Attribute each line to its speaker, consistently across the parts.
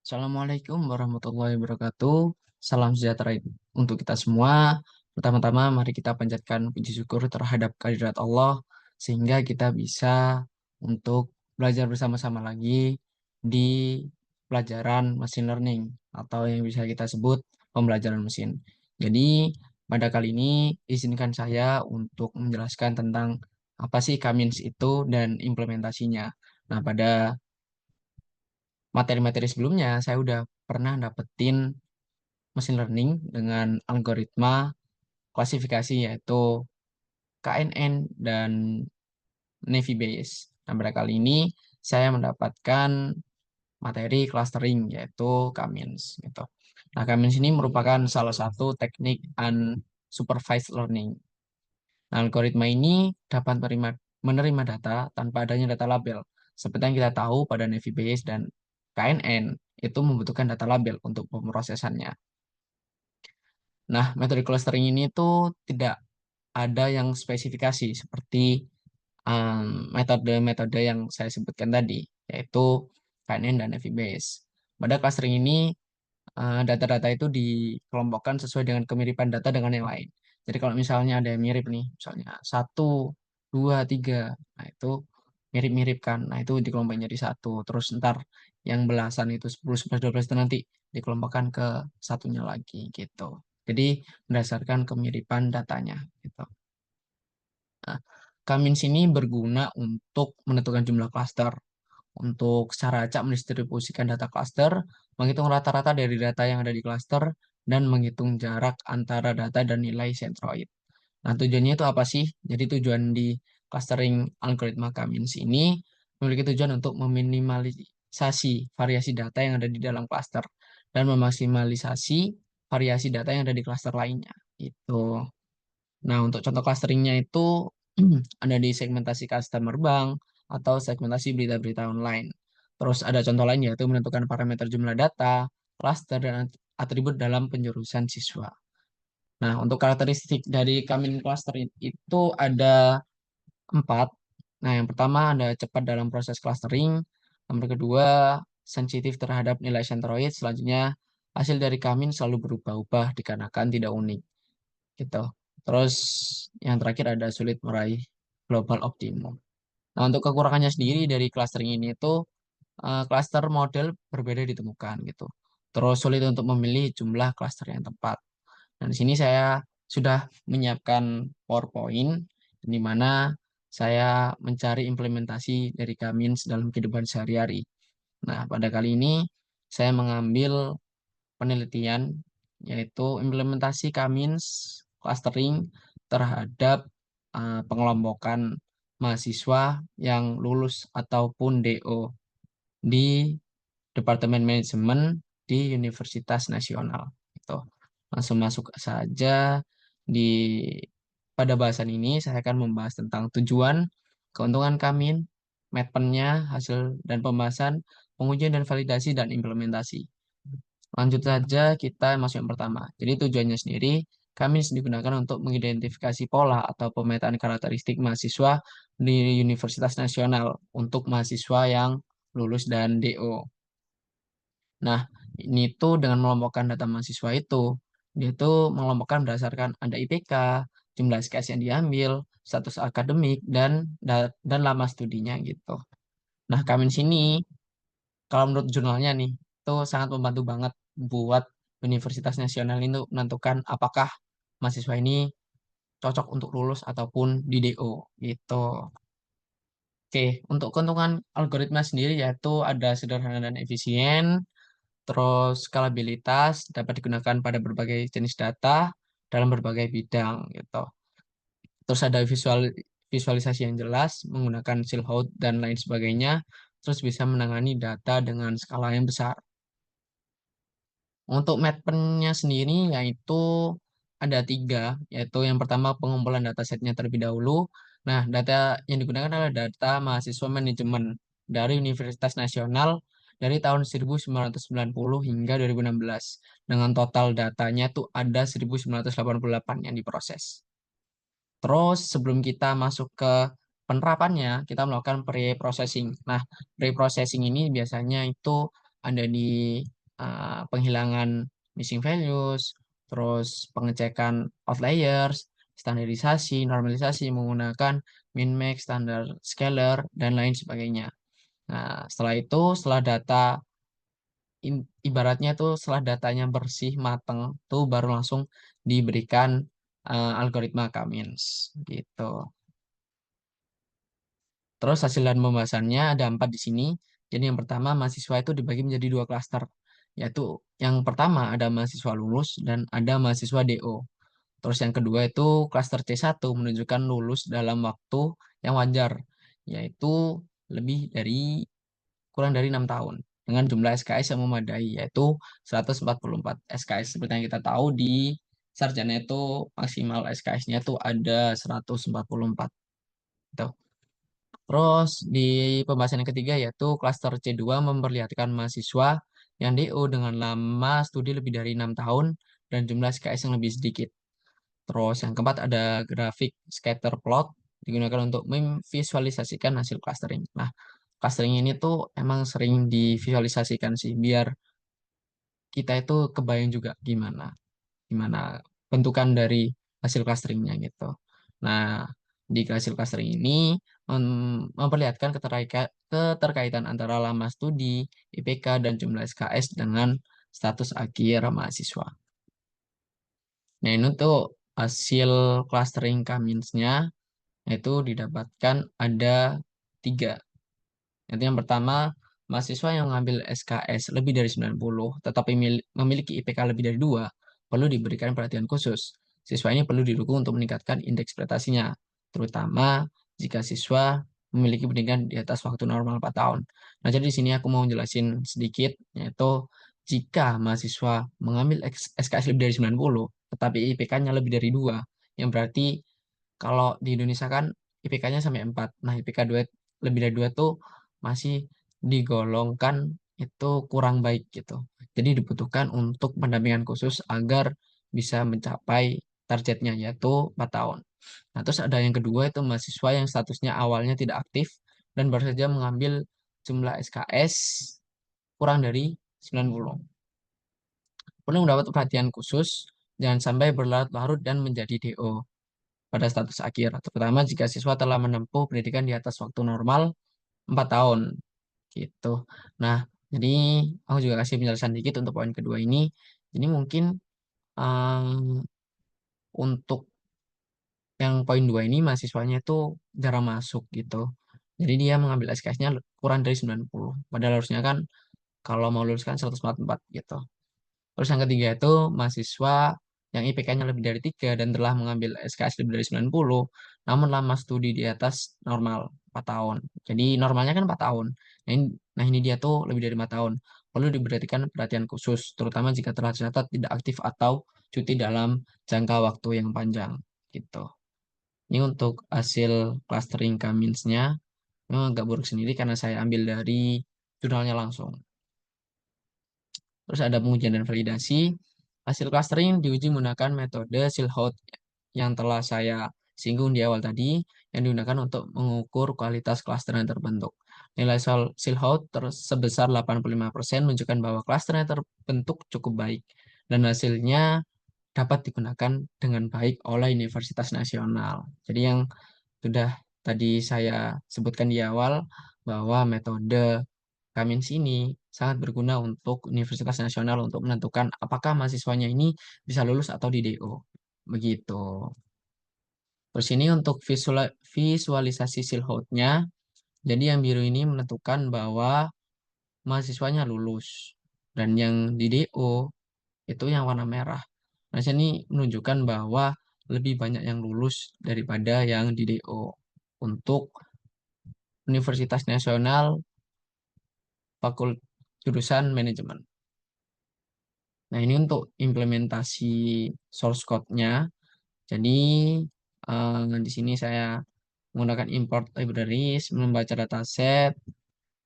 Speaker 1: Assalamualaikum warahmatullahi wabarakatuh. Salam sejahtera untuk kita semua. Pertama-tama, mari kita panjatkan puji syukur terhadap kehadirat Allah, sehingga kita bisa untuk belajar bersama-sama lagi di pelajaran machine learning, atau yang bisa kita sebut pembelajaran mesin. Jadi, pada kali ini, izinkan saya untuk menjelaskan tentang apa sih Kamins itu dan implementasinya. Nah, pada materi-materi sebelumnya saya udah pernah dapetin machine learning dengan algoritma klasifikasi yaitu KNN dan Navy Bayes. Nah, pada kali ini saya mendapatkan materi clustering yaitu Kamins gitu. Nah, Kamins ini merupakan salah satu teknik unsupervised learning. Nah, algoritma ini dapat menerima data tanpa adanya data label. Seperti yang kita tahu pada Navy Bayes dan KNN itu membutuhkan data label untuk pemrosesannya. Nah, metode clustering ini tuh tidak ada yang spesifikasi seperti metode-metode yang saya sebutkan tadi, yaitu KNN dan Navy Bayes. Pada clustering ini, data-data itu dikelompokkan sesuai dengan kemiripan data dengan yang lain. Jadi kalau misalnya ada yang mirip nih, misalnya satu, dua, tiga, nah itu mirip-mirip kan. Nah itu dikelompokkan jadi satu. Terus ntar yang belasan itu 10, 11, 12 itu nanti dikelompokkan ke satunya lagi gitu. Jadi berdasarkan kemiripan datanya gitu. Nah, Kamins ini berguna untuk menentukan jumlah klaster. Untuk secara acak mendistribusikan data klaster, menghitung rata-rata dari data yang ada di klaster, dan menghitung jarak antara data dan nilai sentroid. Nah, tujuannya itu apa sih? Jadi tujuan di clustering algoritma Kamins ini memiliki tujuan untuk meminimalisasi variasi data yang ada di dalam klaster dan memaksimalisasi variasi data yang ada di klaster lainnya. Itu. Nah, untuk contoh clusteringnya itu ada di segmentasi customer bank atau segmentasi berita-berita online. Terus ada contoh lain yaitu menentukan parameter jumlah data, cluster, dan atribut dalam penjurusan siswa. Nah, untuk karakteristik dari Kamin cluster itu ada 4. Nah, yang pertama ada cepat dalam proses clustering. Nomor kedua, sensitif terhadap nilai sentroid. Selanjutnya, hasil dari Kamin selalu berubah-ubah dikarenakan tidak unik gitu. Terus yang terakhir ada sulit meraih global optimum. Nah, untuk kekurangannya sendiri dari clustering ini itu cluster model berbeda ditemukan gitu. Terus sulit untuk memilih jumlah cluster yang tepat. Dan di sini saya sudah menyiapkan PowerPoint di mana saya mencari implementasi dari Kamins dalam kehidupan sehari-hari. Nah, pada kali ini saya mengambil penelitian yaitu implementasi Kamins clustering terhadap pengelompokan mahasiswa yang lulus ataupun DO di Departemen Manajemen di Universitas Nasional. Itu langsung masuk saja di pada bahasan ini saya akan membahas tentang tujuan, keuntungan Kamin, mapnya, hasil dan pembahasan, pengujian dan validasi dan implementasi. Lanjut saja kita masuk yang pertama. Jadi tujuannya sendiri, kami digunakan untuk mengidentifikasi pola atau pemetaan karakteristik mahasiswa di Universitas Nasional untuk mahasiswa yang lulus dan DO. Nah, ini tuh dengan mengelompokkan data mahasiswa itu, dia tuh mengelompokkan berdasarkan ada IPK, jumlah SKS yang diambil, status akademik, dan lama studinya gitu. Nah, kami sini kalau menurut jurnalnya nih, itu sangat membantu banget buat Universitas Nasional ini untuk menentukan apakah mahasiswa ini cocok untuk lulus ataupun di DO gitu. Oke, untuk keuntungan algoritma sendiri yaitu ada sederhana dan efisien, terus skalabilitas dapat digunakan pada berbagai jenis data dalam berbagai bidang gitu. Terus ada visualisasi yang jelas menggunakan Silhouette dan lain sebagainya. Terus bisa menangani data dengan skala yang besar. Untuk mapnya sendiri yaitu ada 3, yaitu yang pertama pengumpulan datasetnya terlebih dahulu. Nah, data yang digunakan adalah data mahasiswa manajemen dari Universitas Nasional dari tahun 1990 hingga 2016. Dengan total datanya tuh ada 1988 yang diproses. Terus sebelum kita masuk ke penerapannya, kita melakukan pre-processing. Nah, pre-processing ini biasanya itu ada di penghilangan missing values, terus pengecekan outliers, standarisasi, normalisasi menggunakan min max, standar scalar, dan lain sebagainya. Nah, setelah itu, setelah data ibaratnya tuh setelah datanya bersih mateng tuh baru langsung diberikan algoritma K-means gitu. Terus hasil dan pembahasannya ada 4 di sini. Jadi yang pertama mahasiswa itu dibagi menjadi 2 klaster, yaitu yang pertama ada mahasiswa lulus dan ada mahasiswa DO. Terus yang kedua itu klaster C1 menunjukkan lulus dalam waktu yang wajar, yaitu lebih dari kurang dari 6 tahun dengan jumlah SKS yang memadai, yaitu 144 SKS. Seperti yang kita tahu di sarjana itu maksimal SKS-nya itu ada 144. Gitu. Terus di pembahasan yang ketiga yaitu klaster C2 memperlihatkan mahasiswa yang DO dengan lama studi lebih dari 6 tahun dan jumlah SKS yang lebih sedikit. Terus yang keempat ada grafik scatter plot digunakan untuk memvisualisasikan hasil clustering. Nah, clustering ini tuh emang sering divisualisasikan sih biar kita itu kebayang juga gimana gimana bentukan dari hasil clusteringnya gitu. Nah, di hasil clustering ini memperlihatkan keterkaitan antara lama studi, IPK, dan jumlah SKS dengan status akhir mahasiswa. Nah, ini untuk hasil clustering Kaminsnya itu didapatkan ada 3. Itu yang pertama, mahasiswa yang mengambil SKS lebih dari 90, tetapi memiliki IPK lebih dari 2, perlu diberikan perhatian khusus. Siswa ini perlu didukung untuk meningkatkan indeks prestasinya, terutama jika siswa memiliki pendidikan di atas waktu normal 4 tahun. Nah, jadi di sini aku mau jelasin sedikit, yaitu jika mahasiswa mengambil SKS lebih dari 90, tetapi IPK-nya lebih dari 2, yang berarti kalau di Indonesia kan IPK-nya sampai 4. Nah, IPK 2 lebih dari 2 tuh masih digolongkan itu kurang baik gitu. Jadi dibutuhkan untuk pendampingan khusus agar bisa mencapai targetnya yaitu 4 tahun. Nah, terus ada yang kedua itu mahasiswa yang statusnya awalnya tidak aktif dan baru saja mengambil jumlah SKS kurang dari 90. Perlu mendapat perhatian khusus, jangan sampai berlarut-larut dan menjadi DO pada status akhir, terutama jika siswa telah menempuh pendidikan di atas waktu normal 4 tahun gitu. Nah, jadi aku juga kasih penjelasan dikit untuk poin kedua ini. Jadi mungkin em, untuk yang poin 2 ini mahasiswanya itu jarang masuk gitu. Jadi dia mengambil SKS-nya kurang dari 90. Padahal harusnya kan kalau mau lulus kan 144 gitu. Terus yang ketiga itu mahasiswa yang IPK-nya lebih dari 3 dan telah mengambil SKS lebih dari 90, namun lama studi di atas normal 4 tahun. Jadi normalnya kan 4 tahun. Nah ini dia tuh lebih dari 4 tahun. Perlu diberikan perhatian khusus, terutama jika telah tercatat tidak aktif atau cuti dalam jangka waktu yang panjang. Gitu. Ini untuk hasil clustering Kaminsnya memang agak buruk sendiri karena saya ambil dari jurnalnya langsung. Terus ada pengujian dan validasi. Hasil clustering diuji menggunakan metode Silhouette yang telah saya singgung di awal tadi, yang digunakan untuk mengukur kualitas cluster yang terbentuk. Nilai Silhouette sebesar 85% menunjukkan bahwa cluster yang terbentuk cukup baik, dan hasilnya dapat digunakan dengan baik oleh Universitas Nasional. Jadi yang sudah tadi saya sebutkan di awal, bahwa metode Kami sini sangat berguna untuk Universitas Nasional untuk menentukan apakah mahasiswanya ini bisa lulus atau di DO. Begitu. Terus ini untuk visualisasi silhouette-nya. Jadi yang biru ini menentukan bahwa mahasiswanya lulus. Dan yang di DO itu yang warna merah. Nah, sini menunjukkan bahwa lebih banyak yang lulus daripada yang di DO untuk Universitas Nasional Fakultas Jurusan Manajemen. Nah, ini untuk implementasi source code-nya. Jadi, di sini saya menggunakan import libraries, membaca dataset,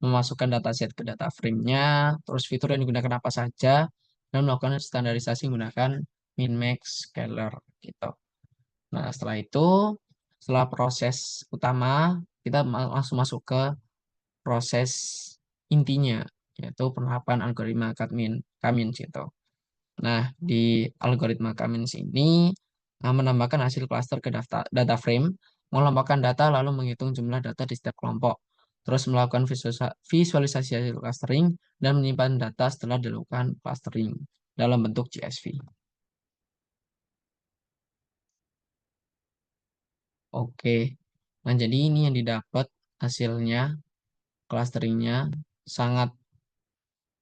Speaker 1: memasukkan dataset ke data frame-nya, terus fitur yang digunakan apa saja, dan melakukan standarisasi menggunakan min-max scalar gitu. Nah, setelah itu, setelah proses utama, kita langsung masuk ke proses intinya, yaitu penerapan algoritma Kadmin. Cummins gitu. Nah, di algoritma Cummins ini menambahkan hasil klaster ke data frame, mengelompokkan data lalu menghitung jumlah data di setiap kelompok, terus melakukan visualisasi hasil clustering dan menyimpan data setelah dilakukan clustering dalam bentuk CSV. Oke, nah jadi ini yang didapat hasilnya, clusteringnya sangat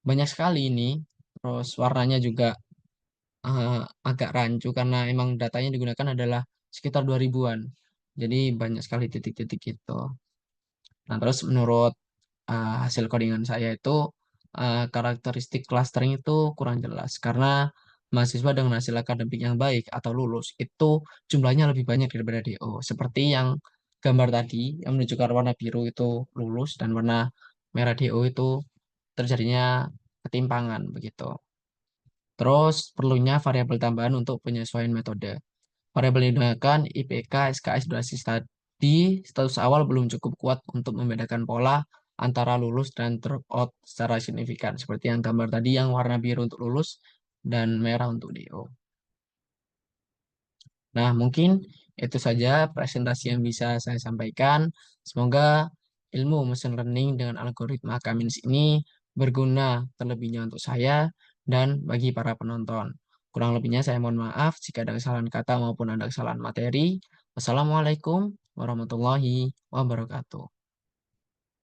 Speaker 1: banyak sekali ini, terus warnanya juga agak rancu karena emang datanya digunakan adalah sekitar 2000-an. Jadi banyak sekali titik-titik itu. Nah, terus menurut hasil codingan saya itu karakteristik clustering itu kurang jelas karena mahasiswa dengan hasil akademik yang baik atau lulus itu jumlahnya lebih banyak daripada DO. Seperti yang gambar tadi yang menunjukkan warna biru itu lulus dan warna merah DO itu terjadinya ketimpangan begitu. Terus perlunya variabel tambahan untuk penyesuaian metode. Variabel yang digunakan IPK, SKS, basis tadi status awal belum cukup kuat untuk membedakan pola antara lulus dan dropout secara signifikan. Seperti yang gambar tadi yang warna biru untuk lulus dan merah untuk DO. Nah, mungkin itu saja presentasi yang bisa saya sampaikan. Semoga ilmu machine learning dengan algoritma Cummins ini berguna terlebihnya untuk saya dan bagi para penonton. Kurang lebihnya saya mohon maaf jika ada kesalahan kata maupun ada kesalahan materi. Wassalamualaikum warahmatullahi wabarakatuh.